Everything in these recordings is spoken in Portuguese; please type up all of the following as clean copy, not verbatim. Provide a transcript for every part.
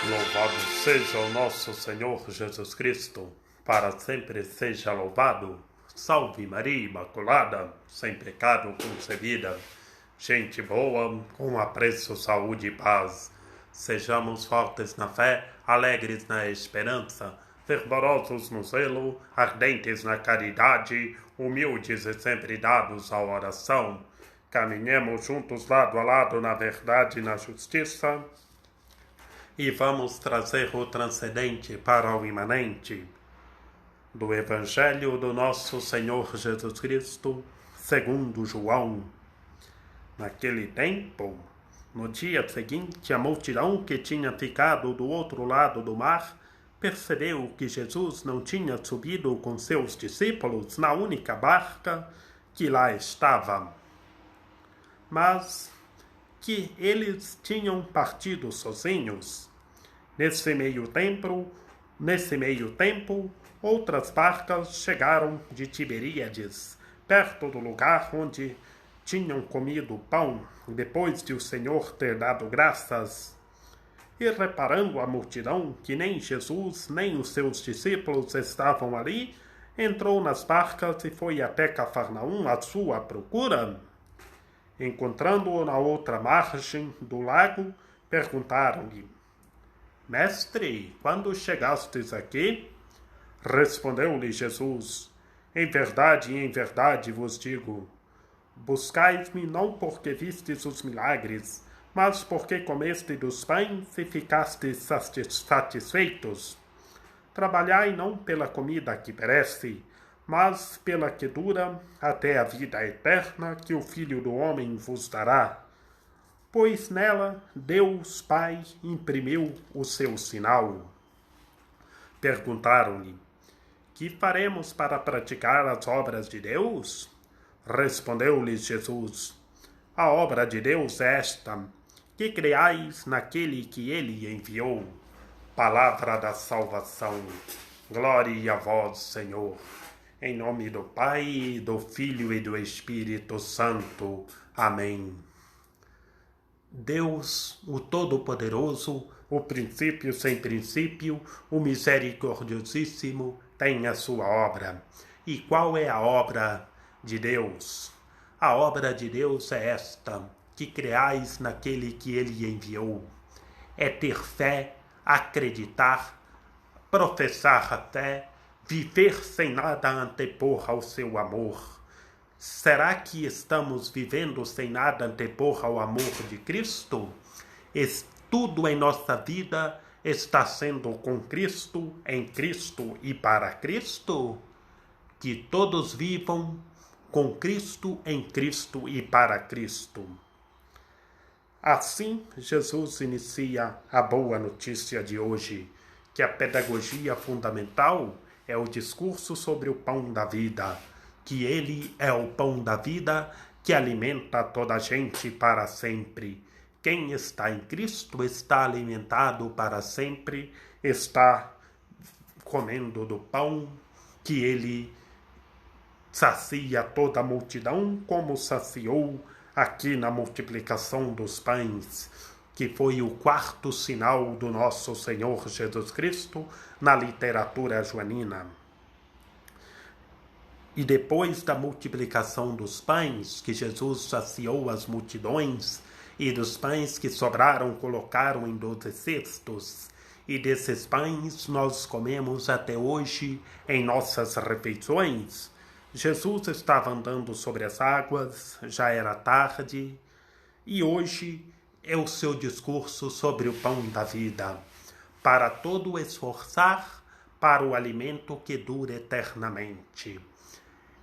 Louvado seja o nosso Senhor Jesus Cristo, para sempre seja louvado. Salve Maria Imaculada, sem pecado concebida. Gente boa, com apreço, saúde e paz. Sejamos fortes na fé, alegres na esperança, fervorosos no zelo, ardentes na caridade, humildes e sempre dados à oração. Caminhemos juntos lado a lado na verdade e na justiça, e vamos trazer o transcendente para o imanente do Evangelho do nosso Senhor Jesus Cristo, segundo João. Naquele tempo, no dia seguinte, a multidão que tinha ficado do outro lado do mar percebeu que Jesus não tinha subido com seus discípulos na única barca que lá estava, mas que eles tinham partido sozinhos. Nesse meio tempo, outras barcas chegaram de Tiberíades, perto do lugar onde tinham comido pão, depois de o Senhor ter dado graças. E reparando a multidão, que nem Jesus nem os seus discípulos estavam ali, entrou nas barcas e foi até Cafarnaum à sua procura. Encontrando-o na outra margem do lago, perguntaram-lhe: Mestre, quando chegastes aqui? Respondeu-lhe Jesus: em verdade vos digo, buscais-me não porque vistes os milagres, mas porque comeste dos pães e ficastes satisfeitos. Trabalhai não pela comida que perece, mas pela que dura até a vida eterna, que o Filho do Homem vos dará. Pois nela Deus Pai imprimiu o seu sinal. Perguntaram-lhe: que faremos para praticar as obras de Deus? Respondeu-lhes Jesus: a obra de Deus é esta, que creais naquele que ele enviou. Palavra da salvação. Glória a vós, Senhor. Em nome do Pai, do Filho e do Espírito Santo. Amém. Deus, o Todo-Poderoso, o princípio sem princípio, o misericordiosíssimo, tem a sua obra. E qual é a obra de Deus? A obra de Deus é esta, que creais naquele que ele enviou. É ter fé, acreditar, professar a fé, viver sem nada antepor ao seu amor. Será que estamos vivendo sem nada antepor ao amor de Cristo? Tudo em nossa vida está sendo com Cristo, em Cristo e para Cristo? Que todos vivam com Cristo, em Cristo e para Cristo. Assim, Jesus inicia a boa notícia de hoje, que a pedagogia fundamental é o discurso sobre o pão da vida, que ele é o pão da vida que alimenta toda a gente para sempre. Quem está em Cristo está alimentado para sempre, está comendo do pão que ele sacia toda a multidão, como saciou aqui na multiplicação dos pães, que foi o quarto sinal do nosso Senhor Jesus Cristo na literatura joanina. E depois da multiplicação dos pães, que Jesus saciou as multidões, e dos pães que sobraram colocaram em 12 cestos, e desses pães nós comemos até hoje em nossas refeições. Jesus estava andando sobre as águas, já era tarde, e hoje é o seu discurso sobre o pão da vida, para todo esforçar para o alimento que dura eternamente.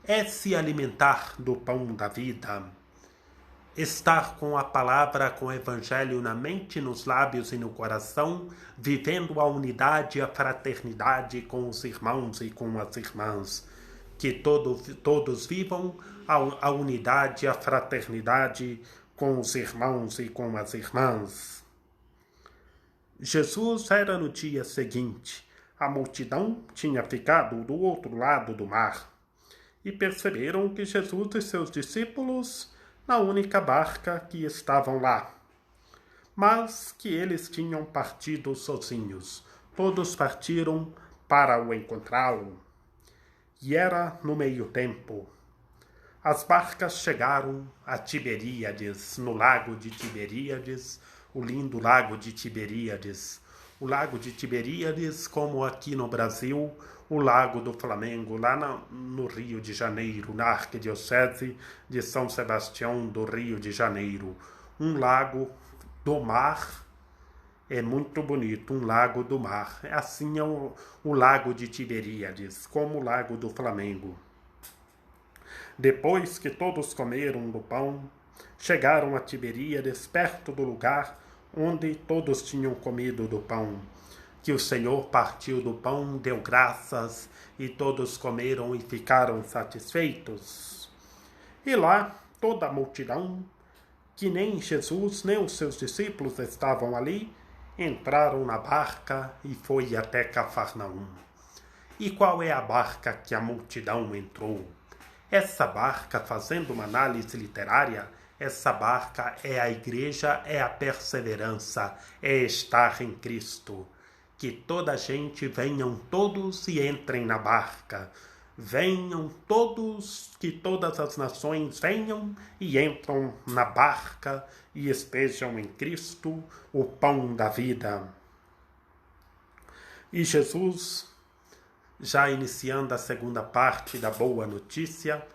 É se alimentar do pão da vida, estar com a palavra, com o Evangelho na mente, nos lábios e no coração, vivendo a unidade e a fraternidade com os irmãos e com as irmãs. Que todos vivam a unidade e a fraternidade com os irmãos e com as irmãs. Jesus era no dia seguinte. A multidão tinha ficado do outro lado do mar. E perceberam que Jesus e seus discípulos na única barca que estavam lá. mas que eles tinham partido sozinhos. Todos partiram para o encontrá-lo. E era no meio-tempo. As barcas chegaram a Tiberíades, no lago de Tiberíades, o lindo lago de Tiberíades. O lago de Tiberíades, como aqui no Brasil, o lago do Flamengo, lá no Rio de Janeiro, na Arquidiocese de São Sebastião do Rio de Janeiro. Um lago do mar, é muito bonito, um lago do mar. Assim é o lago de Tiberíades, como o lago do Flamengo. Depois que todos comeram do pão, chegaram a Tiberíades, perto do lugar onde todos tinham comido do pão. Que o Senhor partiu do pão, deu graças, e todos comeram e ficaram satisfeitos. E lá, toda a multidão, que nem Jesus nem os seus discípulos estavam ali, entraram na barca e foi até Cafarnaum. E qual é a barca que a multidão entrou? Essa barca, fazendo uma análise literária, essa barca é a igreja, é a perseverança, é estar em Cristo. Que toda a gente, venham todos e entrem na barca. Venham todos, que todas as nações venham e entram na barca e estejam em Cristo, o pão da vida. E Jesus, já iniciando a segunda parte da boa notícia,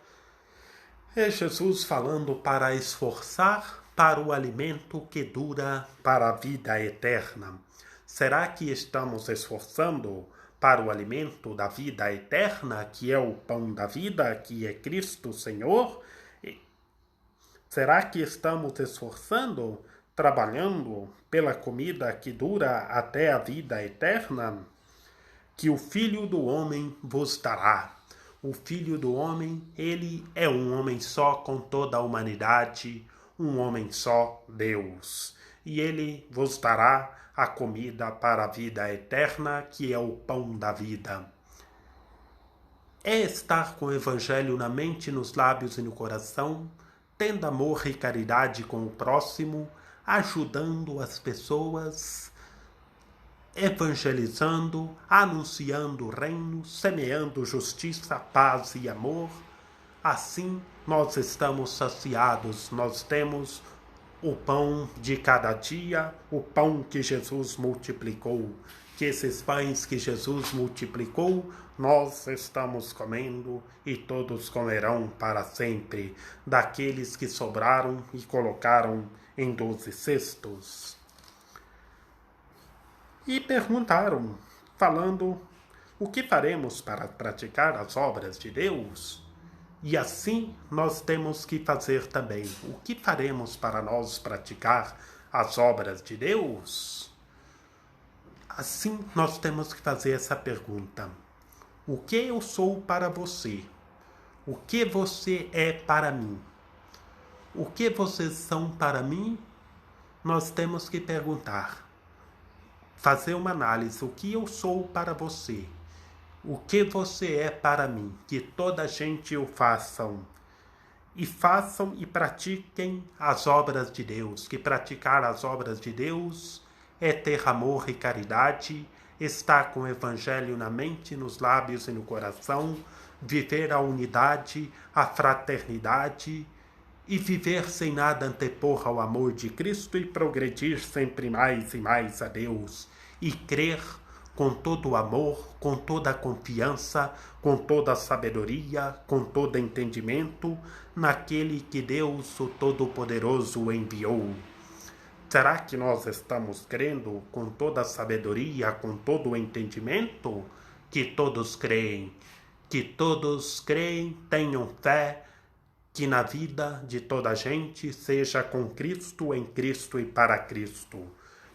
é Jesus falando para esforçar para o alimento que dura para a vida eterna. Será que estamos esforçando para o alimento da vida eterna, que é o pão da vida, que é Cristo Senhor? Será que estamos esforçando, trabalhando pela comida que dura até a vida eterna? Que o Filho do Homem vos dará. O Filho do Homem, ele é um homem só com toda a humanidade, um homem só, Deus. E ele vos dará a comida para a vida eterna, que é o pão da vida. É estar com o Evangelho na mente, nos lábios e no coração, tendo amor e caridade com o próximo, ajudando as pessoas, evangelizando, anunciando o reino, semeando justiça, paz e amor. Assim nós estamos saciados, nós temos o pão de cada dia, o pão que Jesus multiplicou. Que esses pães que Jesus multiplicou, nós estamos comendo e todos comerão para sempre, daqueles que sobraram e colocaram em 12 cestos. E perguntaram, falando, o que faremos para praticar as obras de Deus? E assim nós temos que fazer também. O que faremos para nós praticar as obras de Deus? Assim nós temos que fazer essa pergunta. O que eu sou para você? O que você é para mim? O que vocês são para mim? Nós temos que perguntar. Fazer uma análise. O que eu sou para você? O que você é para mim? Que toda a gente o façam. E façam e pratiquem as obras de Deus. Que praticar as obras de Deus é ter amor e caridade, estar com o Evangelho na mente, nos lábios e no coração, viver a unidade, a fraternidade e viver sem nada antepor ao amor de Cristo e progredir sempre mais e mais a Deus e crer com todo o amor, com toda a confiança, com toda a sabedoria, com todo entendimento naquele que Deus, o Todo-Poderoso, enviou. Será que nós estamos crendo com toda a sabedoria, com todo o entendimento? Que todos creem, tenham fé, que na vida de toda a gente seja com Cristo, em Cristo e para Cristo.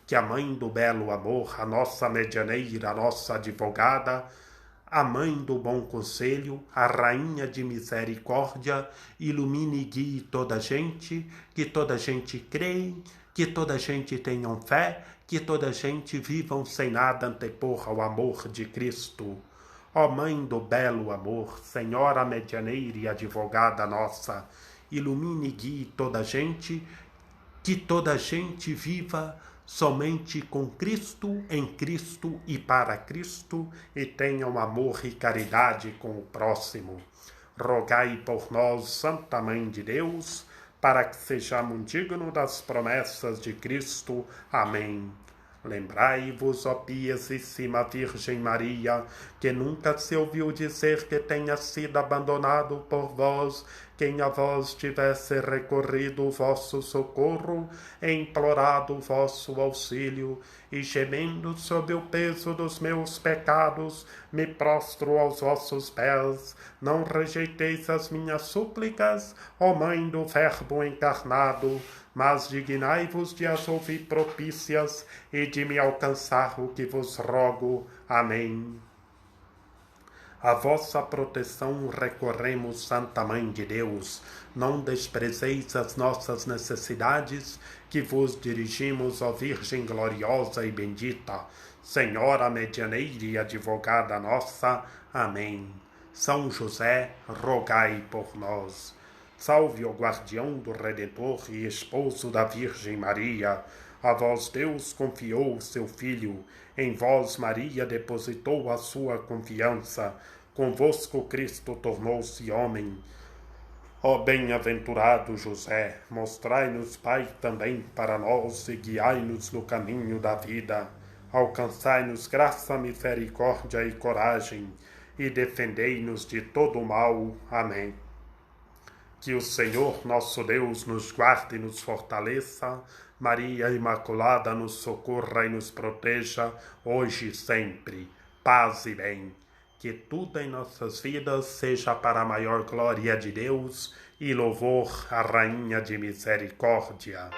Que a Mãe do Belo Amor, a nossa medianeira, a nossa advogada, a Mãe do Bom Conselho, a Rainha de Misericórdia, ilumine e guie toda a gente, que toda a gente creia, que toda a gente tenha fé, que toda a gente vivam sem nada antepor ao amor de Cristo. Ó Mãe do Belo Amor, Senhora medianeira e advogada nossa, ilumine e guie toda a gente, que toda gente viva somente com Cristo, em Cristo e para Cristo, e tenham amor e caridade com o próximo. Rogai por nós, Santa Mãe de Deus, para que sejamos dignos das promessas de Cristo. Amém. Lembrai-vos, ó piedíssima Virgem Maria, que nunca se ouviu dizer que tenha sido abandonado por vós quem a vós tivesse recorrido o vosso socorro e implorado o vosso auxílio, e gemendo sob o peso dos meus pecados, me prostro aos vossos pés. Não rejeiteis as minhas súplicas, ó Mãe do Verbo encarnado, mas dignai-vos de as ouvir propícias e de me alcançar o que vos rogo. Amém. A vossa proteção recorremos, Santa Mãe de Deus. Não desprezeis as nossas necessidades, que vos dirigimos, ó Virgem gloriosa e bendita, Senhora medianeira e advogada nossa. Amém. São José, rogai por nós. Salve, ó guardião do Redentor e esposo da Virgem Maria. A vós Deus confiou o seu Filho, em vós Maria depositou a sua confiança, convosco Cristo tornou-se homem. Ó bem-aventurado José, mostrai-nos, Pai, também para nós e guiai-nos no caminho da vida. Alcançai-nos graça, misericórdia e coragem, e defendei-nos de todo o mal. Amém. Que o Senhor nosso Deus nos guarde e nos fortaleça, Maria Imaculada nos socorra e nos proteja, hoje e sempre. Paz e bem. Que tudo em nossas vidas seja para a maior glória de Deus e louvor à Rainha de Misericórdia.